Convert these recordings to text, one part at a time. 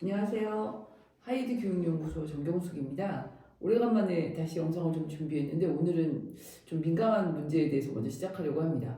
안녕하세요. 하이드 교육연구소 정경숙입니다. 오래간만에 다시 영상을 좀 준비했는데 오늘은 좀 민감한 문제에 대해서 먼저 시작하려고 합니다.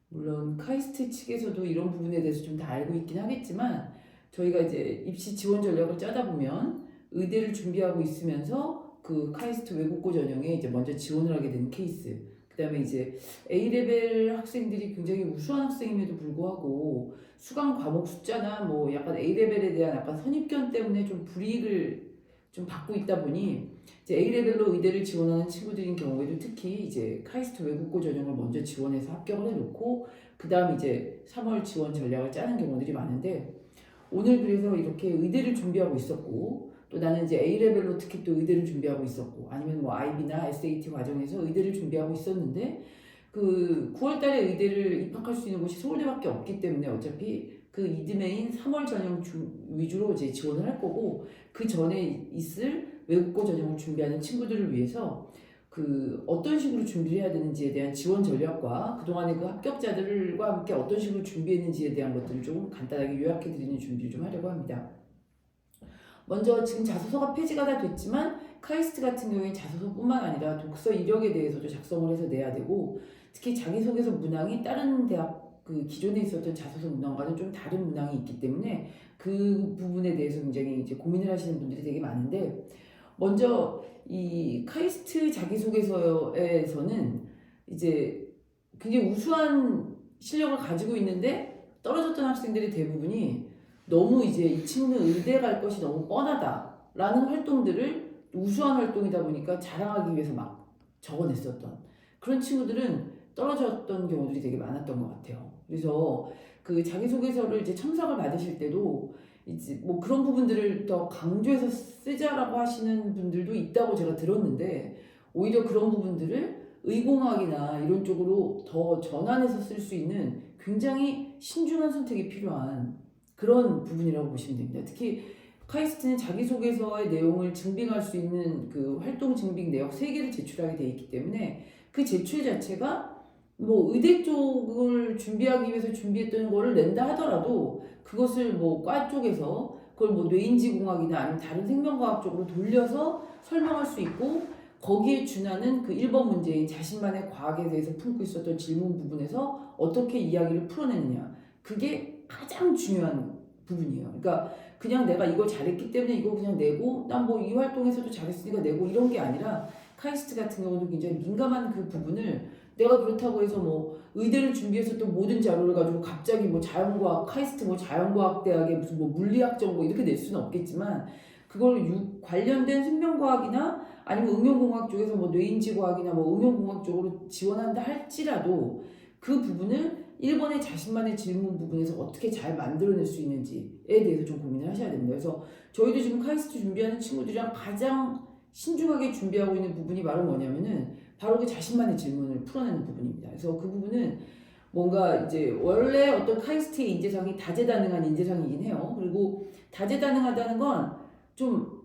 물론 카이스트 측에서도 이런 부분에 대해서 좀 다 알고 있긴 하겠지만 저희가 이제 입시 지원 전략을 짜다 보면 의대를 준비하고 있으면서 그 카이스트 외국고 전형에 이제 먼저 지원을 하게 되는 케이스. 그다음에 이제 A레벨 학생들이 굉장히 우수한 학생임에도 불구하고 수강 과목 숫자나 뭐 약간 A레벨에 대한 약간 선입견 때문에 좀 불이익을 좀 받고 있다 보니 이제 A레벨로 의대를 지원하는 친구들인 경우에도 특히 이제 카이스트 외국고 전형을 먼저 지원해서 합격을 해놓고 그 다음 이제 3월 지원 전략을 짜는 경우들이 많은데 오늘 그래서 이렇게 의대를 준비하고 있었고 또 나는 이제 A레벨로 특히 또 의대를 준비하고 있었고 아니면 뭐 IB나 SAT 과정에서 의대를 준비하고 있었는데 그 9월 달에 의대를 입학할 수 있는 곳이 서울대밖에 없기 때문에 어차피 그 이듬해인 3월 전형 위주로 이제 지원을 할 거고 그 전에 있을 외국고 전형을 준비하는 친구들을 위해서 그 어떤 식으로 준비를 해야 되는지에 대한 지원 전략과 그동안의 그 합격자들과 함께 어떤 식으로 준비했는지에 대한 것들을 좀 간단하게 요약해 드리는 준비를 좀 하려고 합니다. 먼저 지금 자소서가 폐지가 다 됐지만 카이스트 같은 경우에 자소서뿐만 아니라 독서 이력에 대해서도 작성을 해서 내야 되고 특히 자기소개서 문항이 다른 대학 그 기존에 있었던 자소서 문항과는 좀 다른 문항이 있기 때문에 그 부분에 대해서 굉장히 이제 고민을 하시는 분들이 되게 많은데 먼저 이 카이스트 자기소개서에서는 이제 굉장히 우수한 실력을 가지고 있는데 떨어졌던 학생들의 대부분이 너무 이제 이 친구는 의대 갈 것이 너무 뻔하다라는 활동들을 우수한 활동이다 보니까 자랑하기 위해서 막 적어냈었던 그런 친구들은 떨어졌던 경우들이 되게 많았던 것 같아요. 그래서 그 자기소개서를 이제 첨삭을 받으실 때도 이제 뭐 그런 부분들을 더 강조해서 쓰자라고 하시는 분들도 있다고 제가 들었는데 오히려 그런 부분들을 의공학이나 이런 쪽으로 더 전환해서 쓸 수 있는 굉장히 신중한 선택이 필요한 그런 부분이라고 보시면 됩니다. 특히 카이스트는 자기소개서의 내용을 증빙할 수 있는 그 활동 증빙 내역 3개를 제출하게 돼 있기 때문에 그 제출 자체가 뭐 의대 쪽을 준비하기 위해서 준비했던 거를 낸다 하더라도 그것을 뭐 과 쪽에서 그걸 뭐 뇌인지공학이나 아니면 다른 생명과학 쪽으로 돌려서 설명할 수 있고 거기에 준하는 그 1번 문제인 자신만의 과학에 대해서 품고 있었던 질문 부분에서 어떻게 이야기를 풀어내느냐 그게 가장 중요한 부분이에요. 그러니까 그냥 내가 이걸 잘했기 때문에 이거 그냥 내고 난 뭐 이 활동에서도 잘했으니까 내고 이런 게 아니라 카이스트 같은 경우도 굉장히 민감한 그 부분을 내가 그렇다고 해서 뭐 의대를 준비했었던 모든 자료를 가지고 갑자기 뭐 자연과학 카이스트 뭐 자연과학 대학에 무슨 뭐 물리학 정보 이렇게 낼 수는 없겠지만 그걸 관련된 생명과학이나 아니면 응용공학 쪽에서 뭐 뇌인지과학이나 뭐 응용공학 쪽으로 지원한다 할지라도 그 부분을 1번의 자신만의 질문 부분에서 어떻게 잘 만들어낼 수 있는지에 대해서 좀 고민을 하셔야 됩니다. 그래서 저희도 지금 카이스트 준비하는 친구들이랑 가장 신중하게 준비하고 있는 부분이 바로 뭐냐면은 바로 그 자신만의 질문을 풀어내는 부분입니다. 그래서 그 부분은 뭔가 이제 원래 어떤 카이스트의 인재상이 다재다능한 인재상이긴 해요. 그리고 다재다능하다는 건 좀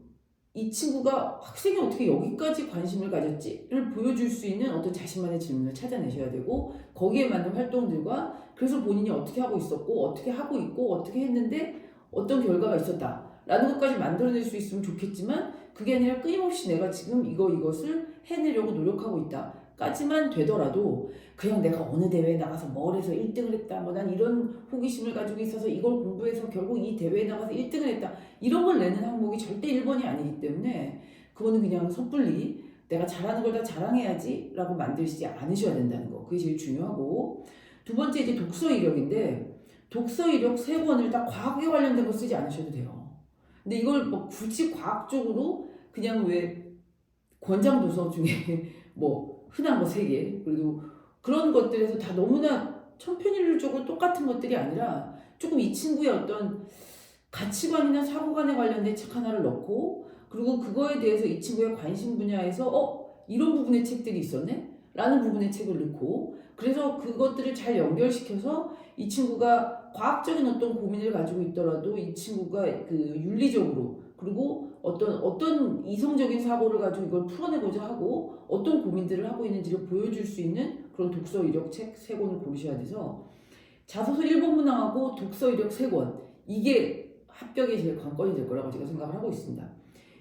이 친구가 학생이 어떻게 여기까지 관심을 가졌지를 보여줄 수 있는 어떤 자신만의 질문을 찾아내셔야 되고 거기에 맞는 활동들과 그래서 본인이 어떻게 하고 있었고 어떻게 하고 있고 어떻게 했는데 어떤 결과가 있었다라는 것까지 만들어낼 수 있으면 좋겠지만 그게 아니라 끊임없이 내가 지금 이것을 해내려고 노력하고 있다 까지만 되더라도 그냥 내가 어느 대회에 나가서 뭘 해서 1등을 했다 뭐 난 이런 호기심을 가지고 있어서 이걸 공부해서 결국 이 대회에 나가서 1등을 했다 이런 걸 내는 항목이 절대 1번이 아니기 때문에 그거는 그냥 섣불리 내가 잘하는 걸 다 자랑해야지 라고 만들지 않으셔야 된다는 거 그게 제일 중요하고 두 번째 이제 독서 이력인데 독서 이력 3권을 다 과학에 관련된 거 쓰지 않으셔도 돼요. 근데 이걸 뭐 굳이 과학적으로 그냥 왜 권장 도서 중에 뭐 흔한 거 3개 그리고 그런 것들에서 다 너무나 천편일률적으로 똑같은 것들이 아니라 조금 이 친구의 어떤 가치관이나 사고관에 관련된 책 하나를 넣고 그리고 그거에 대해서 이 친구의 관심 분야에서 이런 부분의 책들이 있었네? 라는 부분의 책을 넣고 그래서 그것들을 잘 연결시켜서 이 친구가 과학적인 어떤 고민을 가지고 있더라도 이 친구가 그 윤리적으로 그리고 어떤 이성적인 사고를 가지고 이걸 풀어내고자 하고 어떤 고민들을 하고 있는지를 보여줄 수 있는 그런 독서 이력 책 3권을 고르셔야 돼서 자소서 1번 문항하고 독서 이력 3권 이게 합격이 제일 관건이 될 거라고 제가 생각을 하고 있습니다.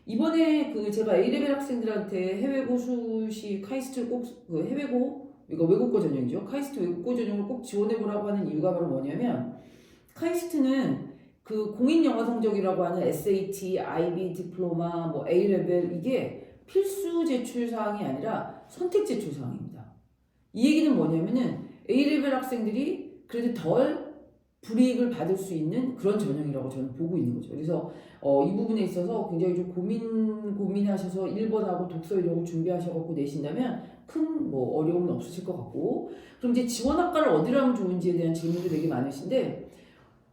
이번에 그 제가 A레벨 학생들한테 해외고 수시 카이스트를 꼭그 해외고 이거 외국고 전형이죠. 카이스트 외국고 전형을 꼭 지원해보라고 하는 이유가 바로 뭐냐면 카이스트는 그 공인 영어 성적이라고 하는 SAT, IB, 디플로마, 뭐 A레벨 이게 필수 제출 사항이 아니라 선택 제출 사항입니다. 이 얘기는 뭐냐면은 A레벨 학생들이 그래도 덜 불이익을 받을 수 있는 그런 전형이라고 저는 보고 있는 거죠. 그래서 이 부분에 있어서 굉장히 좀 고민하셔서 1번하고 독서 이력을 준비하셔갖고 내신다면 큰 뭐 어려움은 없으실 것 같고, 그럼 이제 지원학과를 어디로 하면 좋은지에 대한 질문도 되게 많으신데,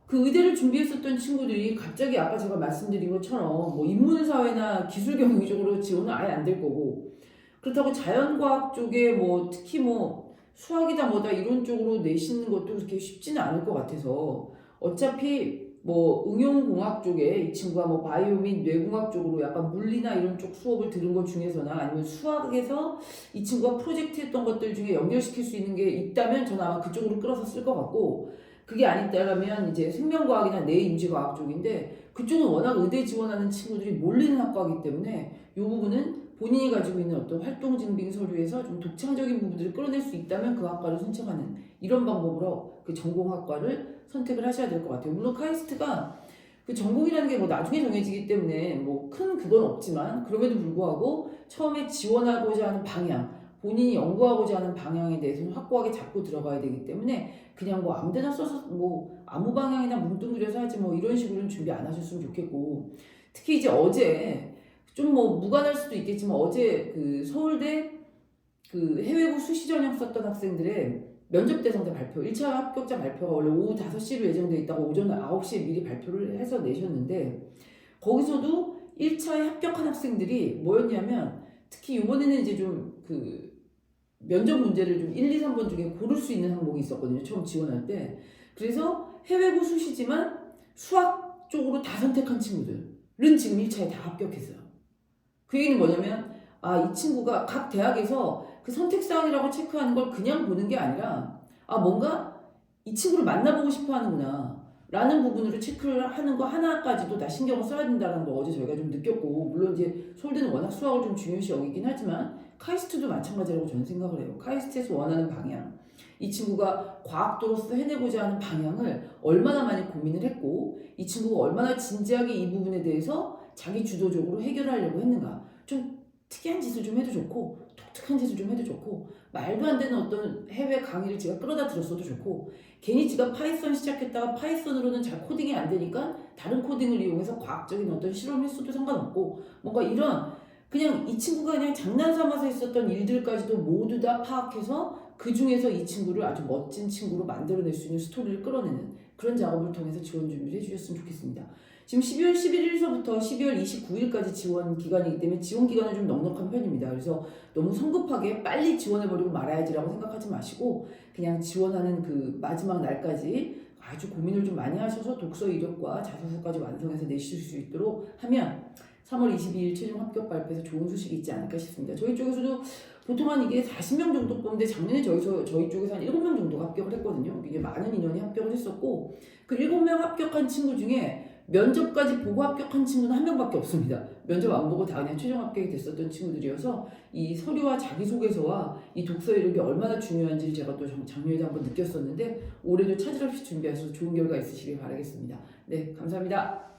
그 의대를 준비했었던 친구들이 갑자기 아까 제가 말씀드린 것처럼 뭐 인문사회나 기술경영 쪽으로 지원은 아예 안 될 거고, 그렇다고 자연과학 쪽에 뭐 특히 뭐 수학이다 뭐다 이런 쪽으로 내시는 것도 그렇게 쉽지는 않을 것 같아서 어차피 뭐 응용공학 쪽에 이 친구가 뭐 바이오 및 뇌공학 쪽으로 약간 물리나 이런 쪽 수업을 들은 것 중에서나 아니면 수학에서 이 친구가 프로젝트 했던 것들 중에 연결시킬 수 있는 게 있다면 저는 아마 그쪽으로 끌어서 쓸 것 같고, 그게 아니다라면 이제 생명과학이나 뇌인지과학 쪽인데 그쪽은 워낙 의대 지원하는 친구들이 몰리는 학과이기 때문에 이 부분은 본인이 가지고 있는 어떤 활동 증빙 서류에서 좀 독창적인 부분들을 끌어낼 수 있다면 그 학과를 선택하는 이런 방법으로 그 전공학과를 선택을 하셔야 될 것 같아요. 물론 카이스트가 그 전공이라는 게 뭐 나중에 정해지기 때문에 뭐 큰 그건 없지만 그럼에도 불구하고 처음에 지원하고자 하는 방향, 본인이 연구하고자 하는 방향에 대해서는 확고하게 잡고 들어가야 되기 때문에 그냥 뭐 아무데나 써서 뭐 아무 방향이나 뭉뚱그려서 하지 뭐 이런 식으로는 준비 안 하셨으면 좋겠고, 특히 이제 어제 좀 뭐 무관할 수도 있겠지만 어제 그 서울대 그 해외고 수시 전형 썼던 학생들의 면접 대상자 발표 1차 합격자 발표가 원래 오후 5시로 예정되어 있다고 오전 9시에 미리 발표를 해서 내셨는데, 거기서도 1차에 합격한 학생들이 뭐였냐면 특히 이번에는 이제 좀 그 면접 문제를 좀 1, 2, 3번 중에 고를 수 있는 항목이 있었거든요. 처음 지원할 때. 그래서 해외고 수시지만 수학 쪽으로 다 선택한 친구들은 지금 1차에 다 합격했어요. 그 얘기는 뭐냐면 이 친구가 각 대학에서 그 선택사항이라고 체크하는 걸 그냥 보는 게 아니라 뭔가 이 친구를 만나보고 싶어 하는구나 라는 부분으로 체크를 하는 거 하나까지도 다 신경을 써야 된다는 걸 어제 저희가 좀 느꼈고, 물론 이제 서울대는 워낙 수학을 좀 중요시 여기긴 하지만 카이스트도 마찬가지라고 저는 생각을 해요. 카이스트에서 원하는 방향, 이 친구가 과학도로서 해내고자 하는 방향을 얼마나 많이 고민을 했고 이 친구가 얼마나 진지하게 이 부분에 대해서 자기 주도적으로 해결하려고 했는가. 좀 특이한 짓을 좀 해도 좋고 독특한 짓을 좀 해도 좋고 말도 안 되는 어떤 해외 강의를 제가 끌어다 들었어도 좋고, 괜히 지가 파이썬 시작했다가 파이썬으로는 잘 코딩이 안 되니까 다른 코딩을 이용해서 과학적인 어떤 실험을 했어도 상관없고, 뭔가 이런 그냥 이 친구가 그냥 장난삼아서 했었던 일들까지도 모두 다 파악해서 그 중에서 이 친구를 아주 멋진 친구로 만들어낼 수 있는 스토리를 끌어내는 그런 작업을 통해서 지원 준비를 해주셨으면 좋겠습니다. 지금 12월 11일서부터 12월 29일까지 지원 기간이기 때문에 지원 기간은 좀 넉넉한 편입니다. 그래서 너무 성급하게 빨리 지원해버리고 말아야지라고 생각하지 마시고 그냥 지원하는 그 마지막 날까지 아주 고민을 좀 많이 하셔서 독서 이력과 자소서까지 완성해서 내실 수 있도록 하면 3월 22일 최종 합격 발표에서 좋은 소식이 있지 않을까 싶습니다. 저희 쪽에서도 보통 한 이게 40명 정도 뽑는데 작년에 저희 쪽에서 한 7명 정도가 합격을 했거든요. 이게 많은 인원이 합격을 했었고 그 7명 합격한 친구 중에 면접까지 보고 합격한 친구는 1명밖에 없습니다. 면접 안 보고 다 그냥 최종 합격이 됐었던 친구들이어서 이 서류와 자기소개서와 이 독서 이력이 얼마나 중요한지를 제가 또 작년에도 한번 느꼈었는데 올해도 차질 없이 준비하셔서 좋은 결과 있으시길 바라겠습니다. 네, 감사합니다.